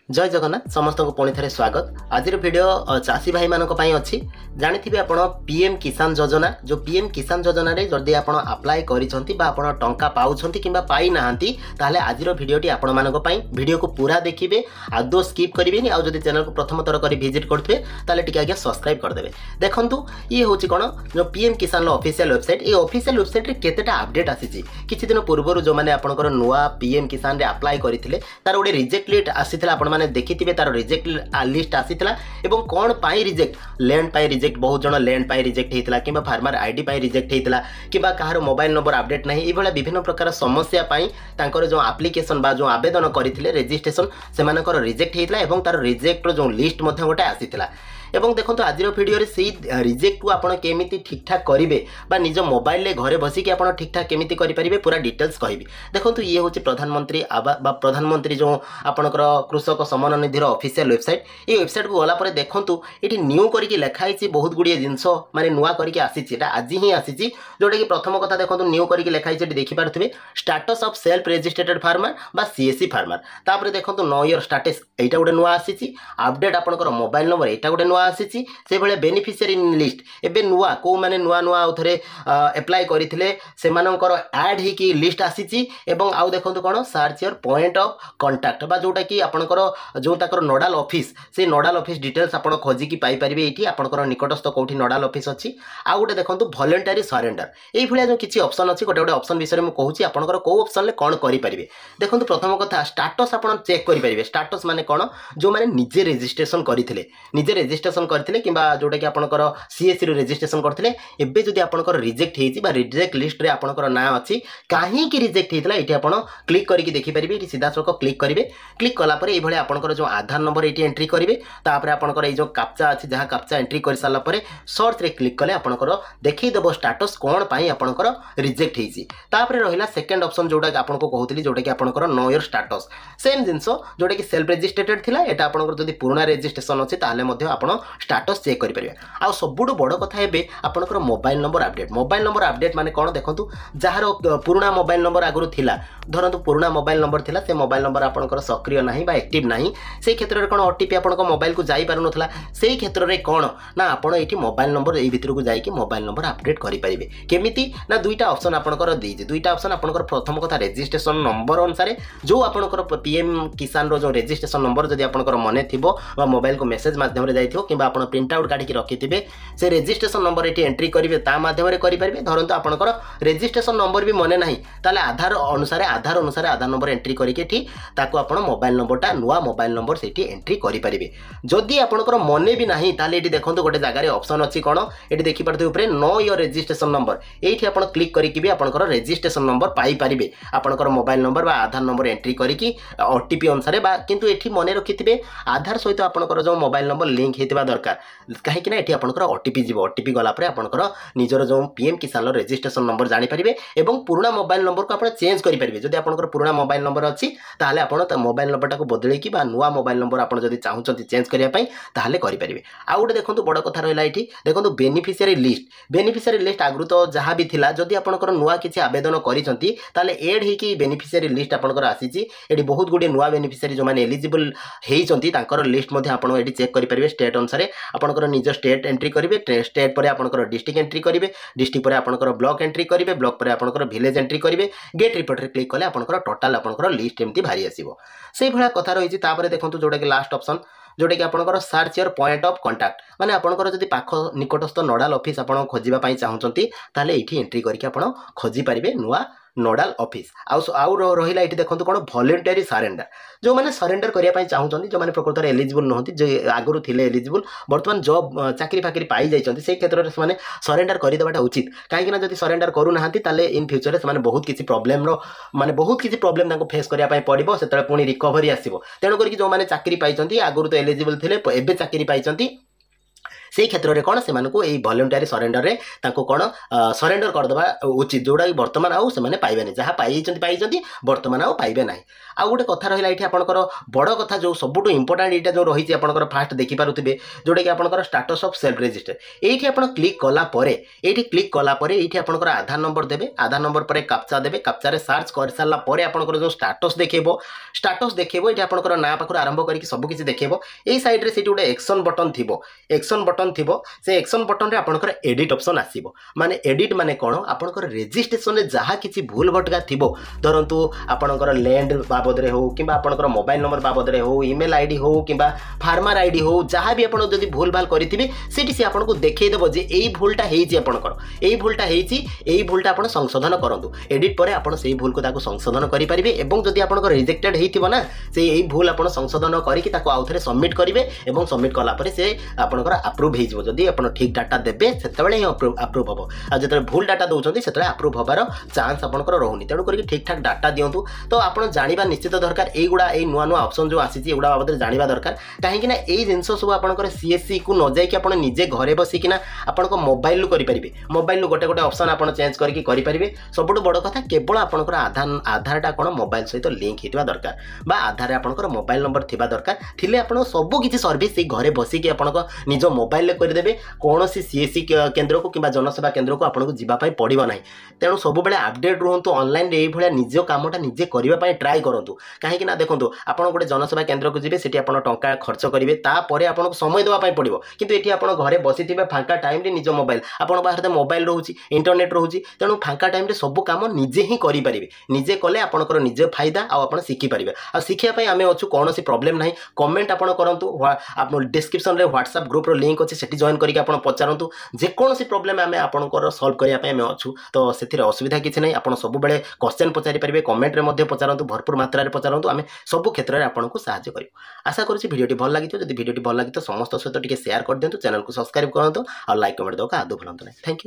जय जगन्नाथ समस्त को पुणी थे स्वागत। आज वीडियो चाषी भाई मान अच्छी जानी आप पीएम किसान योजना जो पीएम किसान योजना रे जदि आप अप्लाई करिसेंती बा आपण टंका पाउछंती किंबा पाई नाहंती ताले आजिर वीडियोटी आपण मानक पई वीडियो को पूरा देखिबे आदो स्किप करिवेनी आ जदि चैनल को प्रथम थर करी विजिट करथिबे ताले टिके आगे सब्सक्राइब कर देबे। देखंतु ये होची कोन जो पीएम किसान लो ऑफिशियल वेबसाइट ए ऑफिशियल वेबसाइट रे केतेटा अपडेट आसीची किछि दिन पूर्व जो माने आपनकर नुवा पीएम किसान रे अप्लाई करिथिले तार ओडे रिजेक्ट लिस्ट आसीथिला आपण माने देखिथिबे तार रिजेक्ट लिस्ट आसीथिला एवं कोन पाई रिजेक्ट लैंड पाई रिजेक्ट बहुत जण लैंड पाई रिजेक्ट हेतिला किबा फार्मर आईडी पाई रिजेक्ट हेतिला किबा कहार मोबाइल नंबर अपडेट नाही एभला विभिन्न प्रकार समस्या पाई तांकर जो एप्लिकेशन बा जो आवेदन करिथिले रजिस्ट्रेशन सेमानकर रिजेक्ट हेतिला एवं तार रिजेक्ट जो लिस्ट मध्ये गोटे आसीथिला। एवं देखो आज भिडियो से रिजेक्ट को आपड़ केमी ठीक ठाक करेंगे बा निज मोबाइल ले घरे बसिक आप ठीक ठाक केमी करेंगे पूरा डिटेल्स कहि। देखो ये हूँ प्रधानमंत्री प्रधानमंत्री जो आपणकर कृषक सम्मान निधि ऑफिशियल वेबसाइट ये वेबसाइट को गलापर देखूँ ये न्यू करके लिखाई बहुत गुड़िए जिनस माने नुआ करके आसी आज ही आसी जोटा कि प्रथम कथा देखो न्यू करके लिखाई देखिपे status of self registered farmer बा सीएससी फार्मर तापर देखो नो इयर स्टाटस यहाँ गोटे नुआ आसी अपडेट आपणकर मोबाइल नंबर यहाँ गोटे नुआ आसी से भाई बेनिफिशियरी लिस्ट एबे नुआ को माने नुआ नुआ आउथरे अप्लाई करथिले सेमानकर ऐड ही की लिस्ट आसी एवं आउ देखंतु कोन search your point of contact बा जोटा कि आपनकर जो ताकर नोडल ऑफिस से नोडल ऑफिस डिटेल्स आपन खोजी की पाई परिबे एठी आपनकर निकटस्थ कोठी नोडल ऑफिस अछि। आ गोटे देखंतु वॉलंटरी सरेंडर एई भलिया जो किछि ऑप्शन अछि गोटे गोटे ऑप्शन विषय में कहूची आपनकर को ऑप्शन ले कोन करि परिबे। देखंतु प्रथम कथा स्टेटस आपन चेक करि परिबे स्टेटस माने कोन जो माने निजे रजिस्ट्रेशन करिथिले निजे रजिस्ट्रेशन करथिले किंबा जोटा कि आपनकर सीएससी रो रजिस्ट्रेशन करथिले एबे जदि आपनकर रिजेक्ट हेछि बा रिजेक्ट लिस्ट रे आपनकर नाम अछि काहे कि रिजेक्ट हेतला एठी आपन क्लिक करके देखि परिबे। एठी सीधा सळक क्लिक करिवे क्लिक कला परे ए भले आपनकर जो आधार नंबर एठी एंट्री करिवे तापर आपनकर ए जो कैप्चा अछि जहा कैप्चा एंट्री कर साला परे सर्च रे क्लिक कले आपनकर देखि देबो स्टेटस कोन पई आपनकर रिजेक्ट हेछि। तापर रहिला सेकंड ऑप्शन जोटा कि आपनको कहउतली जोटा कि आपनकर नो योर स्टेटस सेम जिंसो जोटा कि सेल्फ रजिस्ट्रेटेड थिला एटा आपनकर जदि पुराना रजिस्ट्रेशन अछि ताले मध्ये आपण स्टेटस चेक करि परिबे। आ सबुठ बड़ कथा हेबे आपनकर मोबाइल नंबर अपडेट माने कोन देखंतु जहार पुराना मोबाइल नंबर आगरु थिला धरंतु पुराना मोबाइल नंबर थिला से मोबाइल नंबर आपनकर सक्रिय नाही बा एक्टिव नाही से क्षेत्र रे कोन ओटीपी आपनकर मोबाइल को जाई पारु नथला से क्षेत्र रे कोन ना आपण एठी मोबाइल नंबर एई भितर को जाई कि मोबाइल नंबर अपडेट करि परिबे केमिति ना दुईटा ऑप्शन आपनकर देजे दुईटा ऑप्शन आपनकर प्रथम कथा रजिस्ट्रेशन नंबर अनुसार जो आपनकर पीएम किसान रो जो रजिस्ट्रेशन नंबर जदि आपनकर मने थिबो बा मोबाइल को मेसेज माध्यम रे जाइथिबो किबा आपण प्रिंट आउट काढी रखिथिबे से रजिस्ट्रेशन नंबर एटी एंट्री करिवे ता माध्यम रे करि परिबे। धरंतु आपनकर रजिस्ट्रेशन नंबर भी मने नाही ताले आधार अनुसार आधार नंबर एंट्री करिके एठी ताको आपण मोबाइल नंबरटा नुवा मोबाइल नंबर सेठी एंट्री करि परिबे। जदि आपनकर मने भी नाही ताले एटी देखंतु गोटे जागा रे ऑप्शन अछि कोन एटी देखि परते ऊपर नो योर रजिस्ट्रेशन नंबर एठी आपण क्लिक करिकि भी आपनकर रजिस्ट्रेशन नंबर पाई परिबे आपनकर मोबाइल नंबर बा आधार नंबर एंट्री करिकि ओटीपी अनुसार बा किंतु एठी मने रखिथिबे आधार सहित आपनकर जो मोबाइल नंबर लिंक हेतिबा दरकार कहीं कि ना एठी आपनकर ओटीपी जीवो ओटीपी गला परे आपनकर निजर जो पीएम किसान रजिस्ट्रेशन नंबर जानि परिबे एवं पुराना मोबाइल नंबर को आपण चेंज करि परिबे। जदि आपनकर पुराना मोबाइल नंबर अछि ताहाले आपण मोबाइल नंबरटा को बदलै कि बा नुवा मोबाइल नंबर आपण जदि चाहुचंती चेंज करिया पई ताहाले करि परिबे। आ गोटे देखंतु बड़ कथा रहला एठी देखंतु बेनिफिशियरी लिस्ट आगरु तो जहा भी थिला जदि आपनकर नुवा किछि आवेदन करिसंती ताहाले ऐड हे कि बेनिफिशियरी लिस्ट आपनकर आसीची एठी बहुत गुडी नुवा बेनिफिशियरी जो माने एलिजिबल हेइचंती तांकर लिस्ट मध्ये आपण एठी चेक करि परिबे स्टेट अनुसार आपनकर निज स्टेट एंट्री करिवे स्टेट पर आपनकर डिस्ट्रिक्ट एंट्री करिवे डिस्ट्रिक्ट पर आपनकर ब्लॉक एंट्री करिवे ब्लॉक पर आपनकर विलेज एंट्री करिवे गेट रिपोर्ट रे क्लिक कले आपनकर टोटल आपनकर लिस्ट एमती भारी आसीबो। सेही भला कथा रहिछि। तापर देखंतु जोटा कि लास्ट ऑप्शन जोटा कि आपनकर search your point of contact माने आपनकर जदि पाख निकटस्थ नोडल ऑफिस आपण खोजिबा पई चाहुचंती ताले एठी एंट्री करके आपण खोजी परिबे नुवा नोडल ऑफिस। आउ रहिला एठी देखंतु कोन वॉलंटरी सरेंडर जो माने सरेंडर करिया पई चाहुचंती जो माने प्रकृत रे एलिजिबल नहंती जे आगरु थिले एलिजिबल वर्तमान जॉब चाकरी फाकरी पाई जाइचंती से क्षेत्र रे माने सरेंडर करि देबाटा उचित काहे कि ना जदि सरेंडर करू नहंती ताले इन फ्यूचर रे माने बहुत किछि प्रॉब्लम रो माने बहुत किछि प्रॉब्लम तांको फेस करिया पई पड़िबो सेतले पुनी रिकवरी आसीबो तेनो करी कि जो माने चाकरी पाइचंती आगरु तो एलिजिबल थिले एबे चाकरी पाइचंती से क्षेत्र में कौन से भल्युंटारी सरेंडर में कौन सरेंडर करदेवा उचित जोटा कि बर्तमान आउ से पाइबे जहाँ पाई बर्तमान आउ पाइबे ना। आउ गोटे कथा रहा ये आपंकर बड़ कथा जो सबुठ इंपोर्टाट यहाँ जो रही है फास्ट देखिपे जोटा कि आप स्टाटस ऑफ सेल्फ रजिस्टर ये आप क्लिक कलापर ये क्लिक कलापर ये आपंकर आधार नंबर देवे आधार नंबर पर कैप्चा देवे कैप्चा सार्च कर सारा पर आपंकर जो स्टाटस देखो ये आपंकर ना पाखु आरंभ करके सबकि देखो ये सैड्रे से गोटे एक्शन बटन थी से एक्शन बटन रे आपंकर एडिट ऑप्शन आसीबो माने एडिट माने कौन आपंकर रजिस्ट्रेशन में जहाँ किसी भूल भटका थी धरतु आपंकर लैंड बाबद रे हो कि आपंकर मोबाइल नंबर बाबद रे हो ईमेल आईडी हो कि फार्मर आईडी हो जहाँ भी आप भूल भाल करेंगे सी आपको देखईदेव जे यही भूलटा होपंकर यही भूलटा यही भूलटा आप संशोधन करूँ एडिट पर आप भूल को संशोधन करेंगे और जदि आप रिजेक्टेड होना से यही भूल आप संशोधन करके आउ थे सबमिट करेंगे और सबमिट कलापर से आपंकर आप्रुव होदी आप ठीक डाटा देवे से आप्रुव हम आ जो भूल डाटा दौरान से आप्रुव हबार चान्स आपंकर रोनी तेणुक ठीक ठाक डाटा दिंतु। तो आप जाना निश्चित दरकार युवा नुआ नुआ ऑप्शन जो आसी बाबद जाना दरकार कहीं यही जिनस सब आपंकर सीएससी को न जाकि आप निजे घरे बसिकिना आप मोबाइल करेंगे मोबाइल गोटे गोटे ऑप्शन आप चेंज करके करेंगे सबुठ बड़ कथा केवल आपंकर आधारटा कौन मोबाइल सहित लिंक होता दरकार बा आधार आपंकर मोबाइल नंबर थिबा दरकार थिले आप सब किसी सर्विस घरे बसिकी आप निज मोबाइल करदेवे कौन सीएससी केन्द्र को कि जनसेवा केन्द्र को आपको जावाई पड़ो ना। तेणु सब बेले अपडेट रुहतु ऑनलाइन ये भाया निज कामटा निजे करने ट्राए करूँ कहीं देखो आप गोटे जनसेवा केन्द्र को जी से टंका खर्च करेंगे तापर आपको समय देवाई पड़ो कितु ये आप घरे बसी फांका टाइम निज मोबाइल आपन बाहर मोबाइल रोचे इंटरनेट रोचे तेणु फांका टाइम सब कम निजे ही करेंगे निजे कले आपंकर निज फायदा आप शिखिपारे आ शिखापी आम अच्छु कौन प्रोब्लेम ना कमेंट आप करूँ आप डिस्क्रिप्शन में व्हाट्सएप ग्रुप लिंक अच्छे से जॉइन करके आप पचारतु जेकोसी प्रोब्लेम आम आपंकर सल्व करने अच्छु तो से असुविधा किसी ना आप सब बेले क्वेश्चन पचारि पारे कमेंट में पचारतु भरपूर मात्रा में पचारतु आम सब क्षेत्र में आपको साहाय्य करूँ। आशा करुँच भिडियोटी भल लगी जब भिडियोटी भल लगी तो समस्त सहित टिके शेयर कर दिंतु चैनल को सब्सक्राइब करूँ और लाइक कमेंट देवा आदौ भूलु ना। Thank you.